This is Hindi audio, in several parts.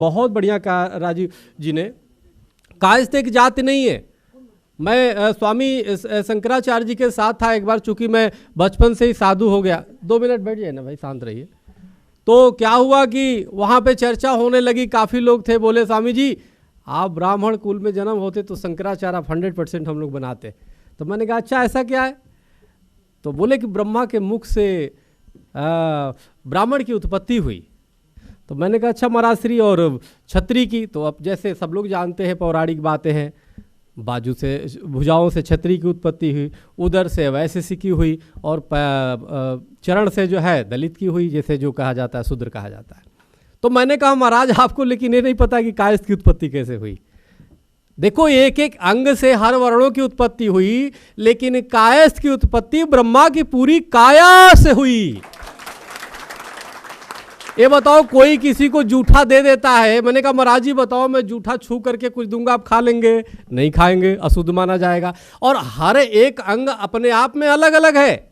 बहुत बढ़िया कहा राजीव जी ने। कायस्थ एक जाति नहीं है। मैं स्वामी शंकराचार्य जी के साथ था एक बार, चूंकि मैं बचपन से ही साधु हो गया। 2 मिनट बैठ जाए ना भाई, शांत रहिए। तो क्या हुआ कि वहाँ पे चर्चा होने लगी, काफ़ी लोग थे, बोले स्वामी जी आप ब्राह्मण कुल में जन्म होते तो शंकराचार्य 100% हम लोग बनाते। तो मैंने कहा अच्छा ऐसा क्या है? तो बोले कि ब्रह्मा के मुख से ब्राह्मण की उत्पत्ति हुई। तो मैंने कहा अच्छा महाराज, और छत्री की? तो अब जैसे सब लोग जानते हैं पौराणिक बातें हैं, बाजू से भुजाओं से छत्री की उत्पत्ति हुई, उदर से वैश्य की हुई, और चरण से जो है दलित की हुई, जैसे जो कहा जाता है शूद्र कहा जाता है। तो मैंने कहा महाराज आपको लेकिन ये नहीं पता कि कायस्थ की उत्पत्ति कैसे हुई। देखो एक एक अंग से हर वर्णों की उत्पत्ति हुई, लेकिन कायस्थ की उत्पत्ति ब्रह्मा की पूरी काया से हुई। ये बताओ कोई किसी को जूठा दे देता है, मैंने कहा महाराज जी बताओ मैं जूठा छू करके कुछ दूंगा, आप खा लेंगे? नहीं खाएंगे, अशुद्ध माना जाएगा। और हर एक अंग अपने आप में अलग अलग है,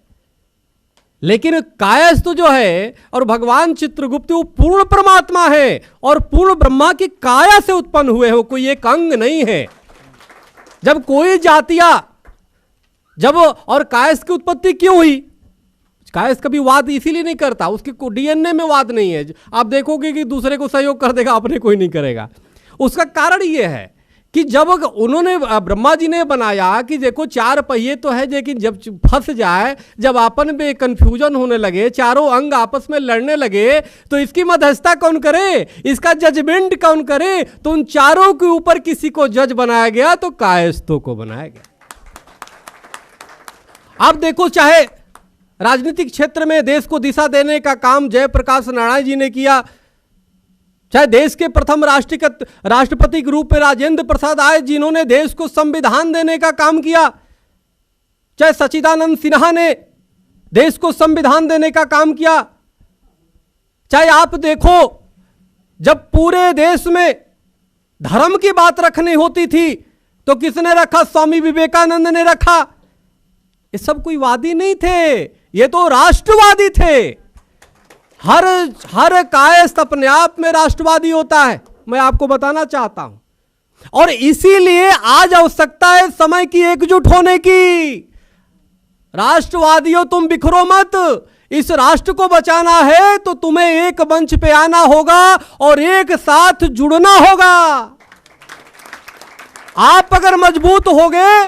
लेकिन कायस्थ जो है और भगवान चित्रगुप्त वो पूर्ण परमात्मा है और पूर्ण ब्रह्मा की काया से उत्पन्न हुए हो, कोई एक अंग नहीं है। जब कोई जातियां जब और कायस्थ की उत्पत्ति क्यों हुई? कायस्थ कभी वाद इसीलिए नहीं करता, उसके डीएनए में वाद नहीं है। आप देखोगे कि दूसरे को सहयोग कर देगा, अपने कोई नहीं करेगा। उसका कारण ये है कि जब उन्होंने ब्रह्मा जी ने बनाया कि देखो 4 पहिए तो है, लेकिन जब फंस जाए, जब आपन में कंफ्यूजन होने लगे, चारों अंग आपस में लड़ने लगे, तो इसकी मध्यस्थता कौन करे, इसका जजमेंट कौन करे? तो उन चारों के ऊपर किसी को जज बनाया गया, तो कायस्थों को बनाया गया। आप देखो चाहे राजनीतिक क्षेत्र में देश को दिशा देने का काम जयप्रकाश नारायण जी ने किया, चाहे देश के प्रथम राष्ट्रपति के रूप में राजेंद्र प्रसाद आए जिन्होंने देश को संविधान देने का काम किया, चाहे सच्चिदानंद सिन्हा ने देश को संविधान देने का काम किया, चाहे आप देखो जब पूरे देश में धर्म की बात रखनी होती थी तो किसने रखा? स्वामी विवेकानंद ने रखा। ये सब कोई वादी नहीं थे, ये तो राष्ट्रवादी थे। हर कायस्थ अपने आप में राष्ट्रवादी होता है, मैं आपको बताना चाहता हूं। और इसीलिए आज आवश्यकता है समय की एकजुट होने की। राष्ट्रवादियों तुम बिखरो मत, इस राष्ट्र को बचाना है तो तुम्हें एक मंच पे आना होगा और एक साथ जुड़ना होगा। आप अगर मजबूत होगे